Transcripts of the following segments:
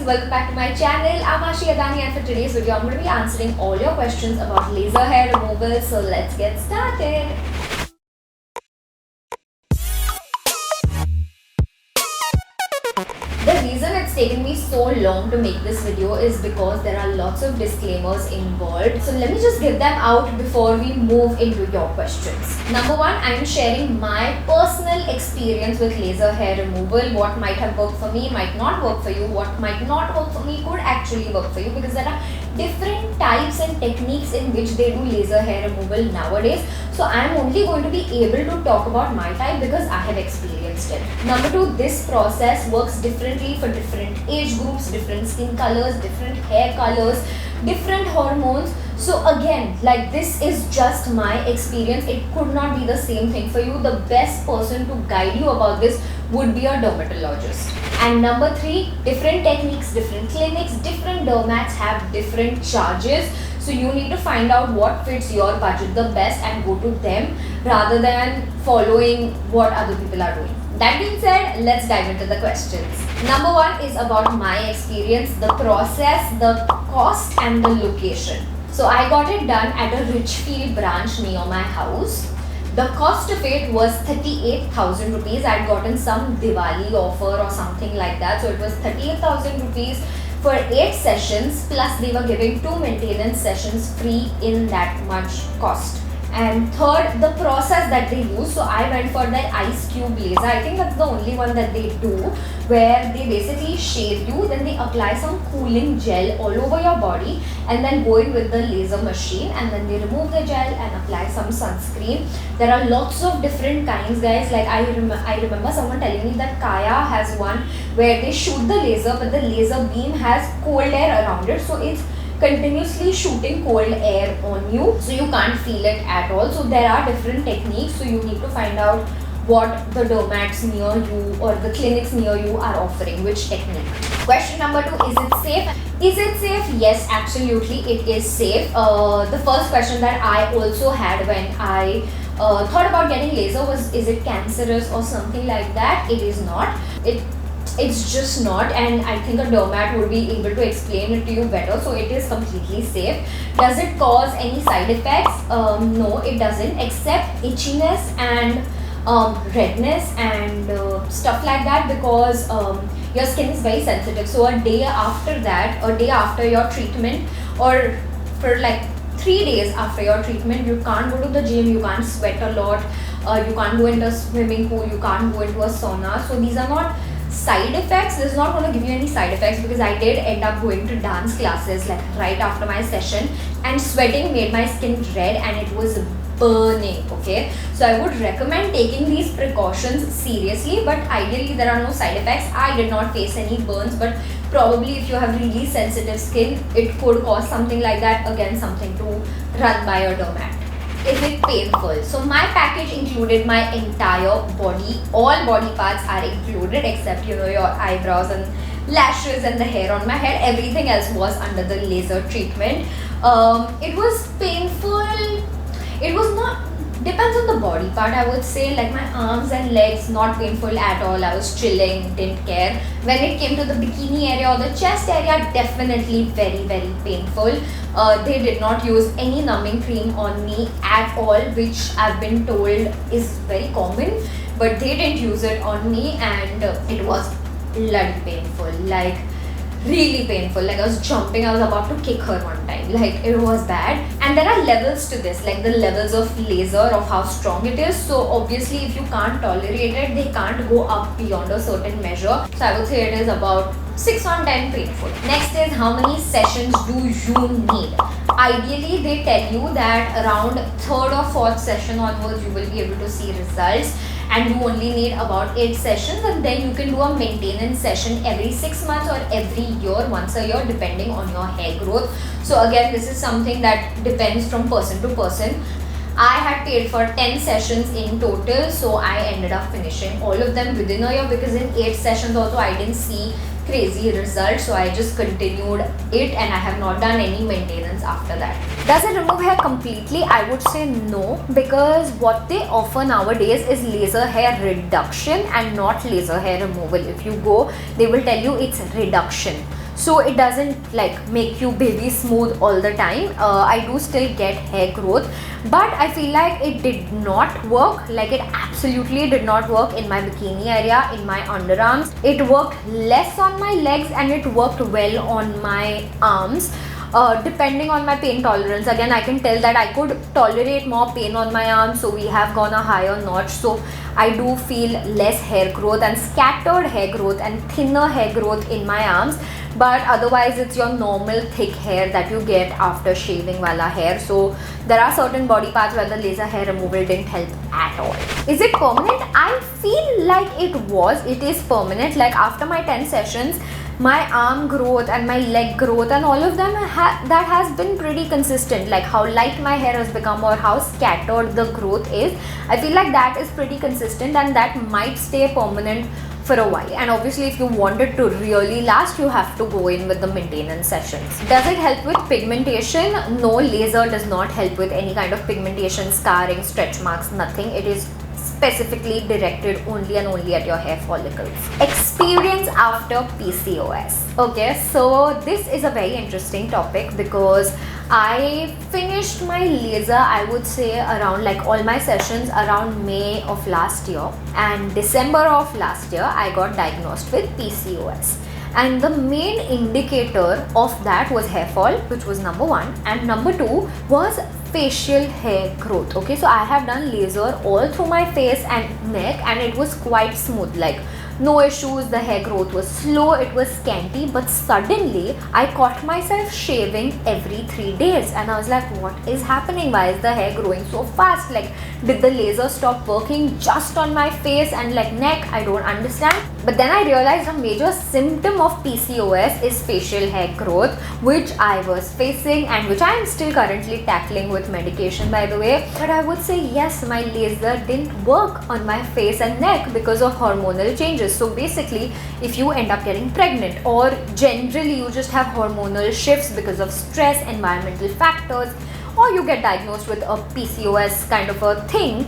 welcome back to my channel. I'm Ashi Adani and for today's video I'm going to be answering all your questions about laser hair removal. So let's get started. The reason it's taken me so long to make this video is because there are lots of disclaimers involved. So let me just get them out before we move into your questions. Number one, I'm sharing my personal experience with laser hair removal. What might have worked for me might not work for you. What might not work for me could actually work for you, because there are different types and techniques in which they do laser hair removal nowadays. So I'm only going to be able to talk about my type because I have experienced it. Number two, this process works differently for different age groups, different skin colors, different hair colors, different hormones. So again, like, this is just my experience. It could not be the same thing for you. The best person to guide you about this would be a dermatologist. And number three, different techniques, different clinics, different dermats have different charges. So you need to find out what fits your budget the best and go to them rather than following what other people are doing. That being said, let's dive into the questions. Number one is about my experience, the process, the cost and the location. So I got it done at a Richfield branch near my house. The cost of it was 38,000 rupees. I'd gotten some Diwali offer or something like that. So it was 38,000 rupees for 8 sessions, plus they were giving 2 maintenance sessions free in that much cost. And third, the process that they use. So I went for their ice cube laser. I think that's the only one that they do, where they basically shave you, then they apply some cooling gel all over your body and then go in with the laser machine, and then they remove the gel and apply some sunscreen. There are lots of different kinds, guys. Like I remember someone telling me that Kaya has one where they shoot the laser, but the laser beam has cold air around it, so it's continuously shooting cold air on you, so you can't feel it at all. So there are different techniques, so you need to find out what the dermats near you or the clinics near you are offering, which technique. Question number two, is it safe? Is it safe? Yes, absolutely it is safe. The first question that I also had when I thought about getting laser was, is it cancerous or something like that? It is not. It's just not, and I think a dermat would be able to explain it to you better. So it is completely safe. Does it cause any side effects? No, it doesn't, except itchiness and redness and stuff like that, because your skin is very sensitive. So a day after your treatment, or for like 3 days after your treatment, you can't go to the gym, you can't sweat a lot, you can't go into a swimming pool, you can't go into a sauna. So these are not side effects. This is not going to give you any side effects, because I did end up going to dance classes like right after my session, and sweating made my skin red and it was burning. Okay, so I would recommend taking these precautions seriously, but ideally there are no side effects. I did not face any burns, but probably if you have really sensitive skin, it could cause something like that. Again, something to run by your dermat. Is it painful? So my package included my entire body. All body parts are included except, you know, your eyebrows and lashes and the hair on my head. Everything else was under the laser treatment. It was painful. It was not, depends on the body part, I would say. Like my arms and legs, not painful at all. I was chilling, didn't care. When it came to the bikini area or the chest area, definitely very, very painful. They did not use any numbing cream on me at all, which I've been told is very common, but they didn't use it on me, and it was bloody painful, like really painful. Like I was jumping, I was about to kick her one time. Like it was bad. And there are levels to this, like the levels of laser, of how strong it is. So obviously if you can't tolerate it, they can't go up beyond a certain measure. So I would say it is about 6 on 10 painful. Next is, how many sessions do you need? Ideally they tell you that around 3rd or 4th session onwards you will be able to see results, and you only need about 8 sessions, and then you can do a maintenance session every 6 months or every year, once a year, depending on your hair growth. So again, this is something that depends from person to person. I had paid for 10 sessions in total, so I ended up finishing all of them within a year, because in 8 sessions also I didn't see crazy results, so I just continued it and I have not done any maintenance after that. Does it remove hair completely? I would say no, because what they offer nowadays is laser hair reduction and not laser hair removal. If you go, they will tell you it's reduction. so it doesn't like make you baby smooth all the time. I do still get hair growth, but I feel like it did not work, like it absolutely did not work in my bikini area, in my underarms. It worked less on my legs and it worked well on my arms. Depending on my pain tolerance, again I can tell that I could tolerate more pain on my arms, so we have gone a higher notch. So I do feel less hair growth and scattered hair growth and thinner hair growth in my arms, but otherwise it's your normal thick hair that you get after shaving wala hair. So there are certain body parts where the laser hair removal didn't help at all. Is it permanent? I feel like it is permanent. Like after my 10 sessions, my arm growth and my leg growth and all of them that has been pretty consistent. Like how light my hair has become or how scattered the growth is, I feel like that is pretty consistent and that might stay permanent for a while. And obviously if you want it to really last, you have to go in with the maintenance sessions. Does it help with pigmentation? No, laser does not help with any kind of pigmentation, scarring, stretch marks, nothing. It is specifically directed only and only at your hair follicles. Experience after PCOS. Okay, so this is a very interesting topic because I finished my laser, I would say around like all my sessions around May of last year, and December of last year I got diagnosed with PCOS. And the main indicator of that was hair fall, which was number one, and number two was facial hair growth. Okay, so I have done laser all through my face and neck and it was quite smooth, like no issues. The hair growth was slow, it was scanty, but suddenly I caught myself shaving every 3 days and I was like, what is happening? Why is the hair growing so fast? Like, did the laser stop working just on my face and like neck? I don't understand. But then I realized a major symptom of PCOS is facial hair growth, which I was facing and which I am still currently tackling with medication, by the way. But I would say yes, my laser didn't work on my face and neck because of hormonal changes. So basically, if you end up getting pregnant or generally you just have hormonal shifts because of stress, environmental factors, or you get diagnosed with a PCOS kind of a thing,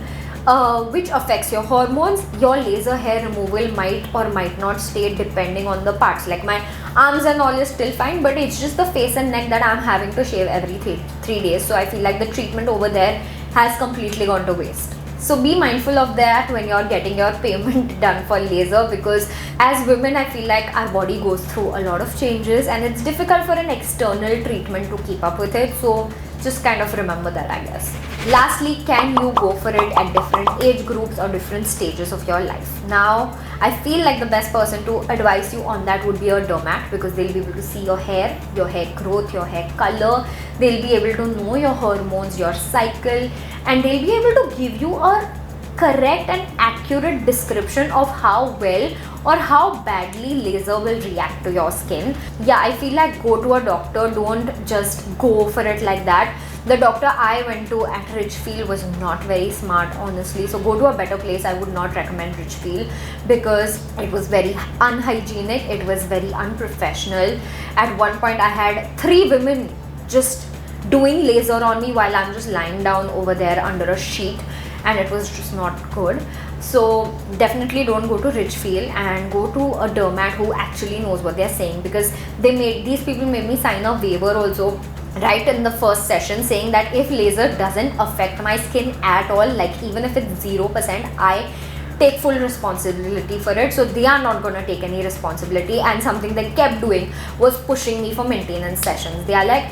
which affects your hormones, your laser hair removal might or might not stay depending on the parts. Like my arms and all is still fine, but it's just the face and neck that I'm having to shave every three days. So I feel like the treatment over there has completely gone to waste. So be mindful of that when you're getting your payment done for laser, because as women I feel like our body goes through a lot of changes and it's difficult for an external treatment to keep up with it. So just kind of remember that, I guess. Lastly, can you go for it at different age groups or different stages of your life? Now, I feel like the best person to advise you on that would be a dermat, because they'll be able to see your hair growth, your hair color. They'll be able to know your hormones, your cycle, and they'll be able to give you a correct and accurate description of how well or how badly laser will react to your skin. Yeah, I feel like go to a doctor, don't just go for it like that. The doctor I went to at Ridgefield was not very smart, honestly. So go to a better place. I would not recommend Ridgefield because it was very unhygienic. It was very unprofessional. At one point I had 3 women just doing laser on me while I'm just lying down over there under a sheet, and it was just not good. So definitely don't go to Ridgefield and go to a dermat who actually knows what they're saying, because these people made me sign a waiver also right in the first session saying that if laser doesn't affect my skin at all, like even if it's 0%, I take full responsibility for it. So they are not going to take any responsibility, and something they kept doing was pushing me for maintenance sessions. They are like,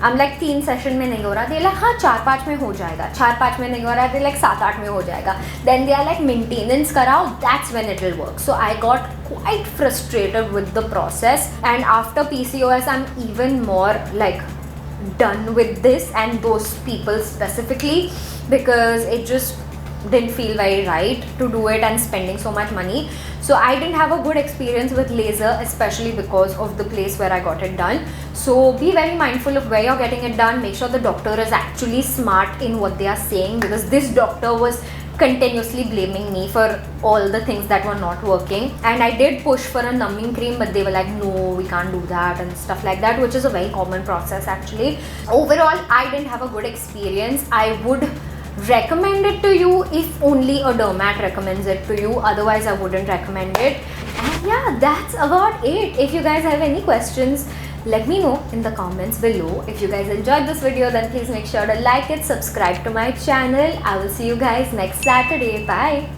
I'm like 3 session में नहीं हो रहा, they like हाँ 4-5 में हो जाएगा, 4-5 में नहीं हो रहा, they like 7-8 में हो जाएगा. Then they are like maintenance कराओ, that's when it will work. So I got quite frustrated with the process, and after PCOS I'm even more like done with this and those people specifically, because it just didn't feel very right to do it and spending so much money. So I didn't have a good experience with laser, especially because of the place where I got it done. So be very mindful of where you're getting it done. Make sure the doctor is actually smart in what they are saying, because this doctor was continuously blaming me for all the things that were not working. And I did push for a numbing cream, but they were like, no, we can't do that and stuff like that, which is a very common process actually. Overall, I didn't have a good experience. I would recommend it to you if only a dermat recommends it to you, otherwise I wouldn't recommend it. And Yeah, that's about it. If you guys have any questions, let me know in the comments below. If you guys enjoyed this video, then please make sure to like it, subscribe to my channel. I will see you guys next Saturday. Bye.